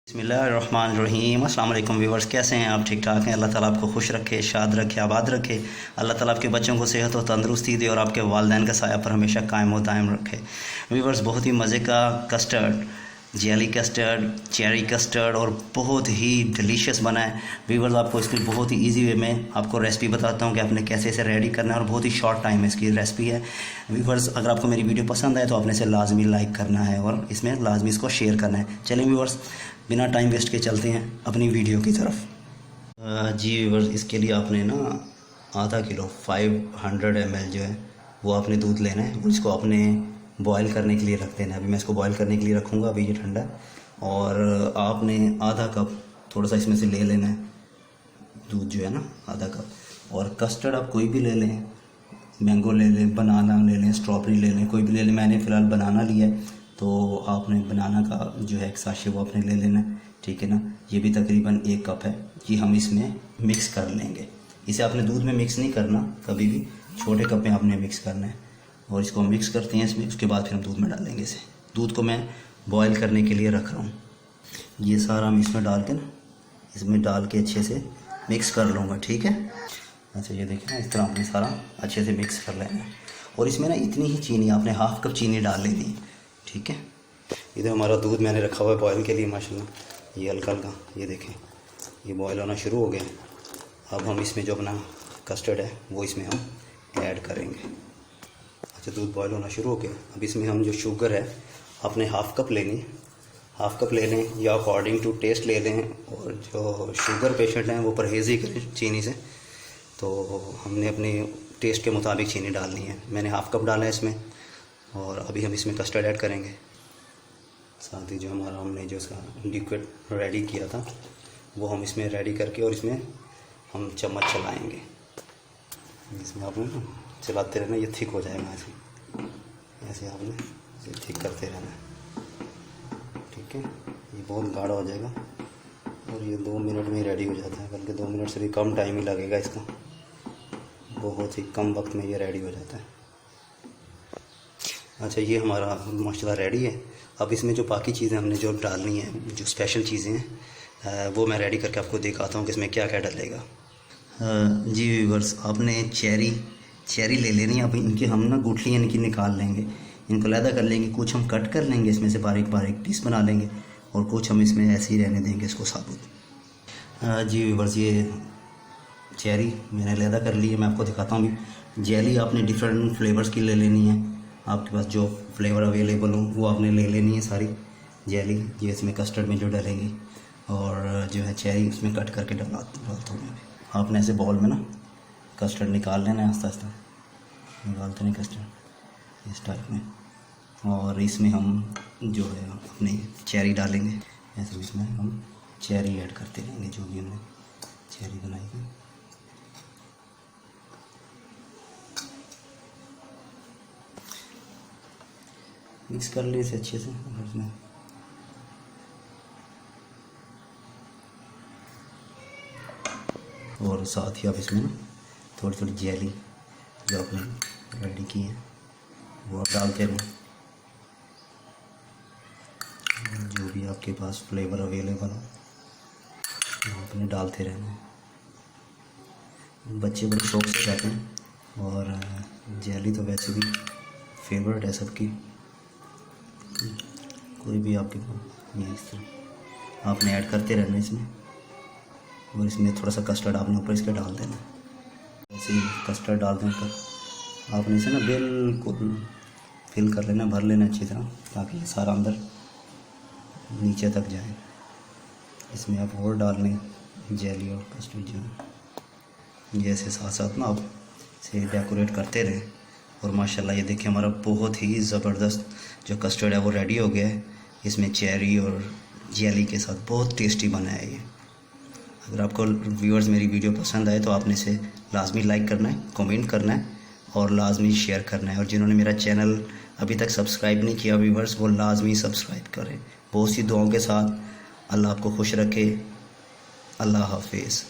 बिस्मिल्लाहिर्रहमानिर्रहीम। अस्सलाम वालेकुम व्यूवर्स, कैसे हैं आप? ठीक ठाक हैं? अल्लाह ताला आपको खुश रखे, शाद रखे, आबाद रखे। अल्लाह ताला आपके बच्चों को सेहत और तंदुरुस्ती दे और आपके वालिदैन का साया पर हमेशा कायम व दायम रखे। व्यूवर्स, बहुत ही मज़े का custard, jelly custard, cherry custard और बहुत ही डिलीशियस बना है। व्यूवर्स, आपको इसकी बहुत ही इजी वे में आपको रेसिपी बताता हूँ कि आपने कैसे इसे रेडी करना है और बहुत ही शॉर्ट टाइम में इसकी रेसिपी है। व्यूवर्स, अगर आपको मेरी वीडियो पसंद आए तो आपने इसे लाजमी लाइक करना है और इसमें लाजमी इसको शेयर करना है। चलिए व्यूवर्स, बिना टाइम वेस्ट के चलते हैं अपनी वीडियो की तरफ। जी व्यूवर्स, इसके लिए आपने ना आधा किलो 500 ml जो है वो आपने दूध लेना है और इसको आपने बॉईल करने के लिए रख देना है। अभी मैं इसको बॉईल करने के लिए रखूँगा, अभी ये ठंडा। और आपने आधा कप थोड़ा सा इसमें से ले लेना है दूध जो है ना, आधा कप। और कस्टर्ड आप कोई भी ले लें, मैंगो ले लें, बनाना ले लें, स्ट्रॉबेरी ले लें, कोई भी ले लें। मैंने फ़िलहाल बनाना लिया है, तो आपने बनाना का जो है एक साशे वो आपने ले लेना है, ठीक है ना। ये भी तकरीबन 1 कप है, ये हम इसमें मिक्स कर लेंगे। इसे आपने दूध में मिक्स नहीं करना कभी भी, छोटे कप में आपने मिक्स करना है। और इसको हम मिक्स करते हैं इसमें, उसके बाद फिर हम दूध में डालेंगे इसे। दूध को मैं बॉयल करने के लिए रख रहा हूँ। ये सारा हम इसमें डाल के ना, इसमें डाल के अच्छे से मिक्स कर लूँगा, ठीक है। अच्छा, ये देखिए ना, इस तरह आपने सारा अच्छे से मिक्स कर लेना है। और इसमें ना इतनी ही चीनी, आपने हाफ कप चीनी डाल लेनी है, ठीक है। इधर हमारा दूध मैंने रखा हुआ है बॉयल के लिए, माशाल्लाह। ये हल्का हल्का, ये देखें, ये बॉयल होना शुरू हो गया। अब हम इसमें जो अपना कस्टर्ड है वो इसमें हम ऐड करेंगे। अच्छा, दूध बॉयल होना शुरू हो गया। अब इसमें हम जो शुगर है आपने हाफ कप लेनी, हाफ कप ले लें या अकॉर्डिंग टू टेस्ट ले लें। और जो शुगर पेशेंट हैं वो परहेज़ ही करें चीनी से, तो हमने अपने टेस्ट के मुताबिक चीनी डालनी है। मैंने हाफ कप डाला है इसमें। और अभी हम इसमें कस्टर्ड ऐड करेंगे। साथ ही जो हमारा हमने जो उसका लिक्विड रेडी किया था वो हम इसमें रेडी करके और इसमें हम चम्मच चलाएंगे। इसमें आपने ना चलाते रहना, ये थिक हो जाएगा ऐसे, ऐसे आपने इसे थिक करते रहना, ठीक है। ये बहुत गाढ़ा हो जाएगा और ये 2 मिनट में ही रेडी हो जाता है, बल्कि 2 मिनट से भी कम टाइम ही लगेगा इसका। बहुत ही कम वक्त में ये रेडी हो जाता है। अच्छा, ये हमारा माशाल्लाह रेडी है। अब इसमें जो बाकी चीज़ें हमने जो डालनी है, जो स्पेशल चीज़ें हैं, वो मैं रेडी करके आपको दिखाता हूँ कि इसमें क्या क्या डलेगा। जी व्यूअर्स, आपने चेरी ले लेनी है। अब इनकी हम ना गुठलियाँ इनकी निकाल लेंगे, इनको अलहदा कर लेंगे। कुछ हम कट कर लेंगे इसमें से, बारीक बारीक पीस बना लेंगे, और कुछ हम इसमें ऐसे ही रहने देंगे इसको साबुत। जी व्यूअर्स, ये चेरी मैंने अलहदा कर ली है, मैं आपको दिखाता हूँ। जेली आपने डिफरेंट फ्लेवर्स की ले लेनी है, आपके पास जो फ्लेवर अवेलेबल हो वो आपने ले लेनी है सारी जेली, जो इसमें कस्टर्ड में जो डलेंगी। और जो है चेरी उसमें कट करके डालता हूँ मैं। आपने ऐसे बॉल में ना कस्टर्ड निकाल लेना है, आस्ता आस्ता निकालते नहीं कस्टर्ड इस टाइप में। और इसमें हम जो है अपनी चेरी डालेंगे, ऐसे इसमें हम चेरी ऐड करते रहेंगे, जो भी हमने चेरी बनाई है। मिक्स कर ले इसे अच्छे से। उसमें और साथ ही आप इसमें ना थोड़ी थोड़ी जेली जो आपने रेडी की है वो आप डालते रहें। जो भी आपके पास फ्लेवर अवेलेबल हो वो आपने डालते रहना है। बच्चे बड़े शौक से खाते हैं और जेली तो वैसे भी फेवरेट है सबकी। कोई भी आपके पास ये इस तरह आपने ऐड करते रहना इसमें। और इसमें थोड़ा सा कस्टर्ड आपने ऊपर इसके डाल देना, ऐसे ही कस्टर्ड डाल दें ऊपर। आपने इसे ना बिल्कुल फिल कर लेना, भर लेना अच्छी तरह, ताकि ये सारा अंदर नीचे तक जाए। इसमें आप और डाल लें जेली और कस्टर्ड जो है, जैसे साथ साथ ना आप इसे डेकोरेट करते रहें। और माशाल्लाह ये देखिए, हमारा बहुत ही ज़बरदस्त जो कस्टर्ड है वो रेडी हो गया है। इसमें चेरी और जेली के साथ बहुत टेस्टी बना है ये। अगर आपको व्यूअर्स मेरी वीडियो पसंद आए तो आपने इसे लाजमी लाइक करना है, कमेंट करना है और लाजमी शेयर करना है। और जिन्होंने मेरा चैनल अभी तक सब्सक्राइब नहीं किया व्यूअर्स, वो लाजमी सब्सक्राइब करें। बहुत सी दुआओं के साथ अल्लाह आपको खुश रखे। अल्लाह हाफिज़।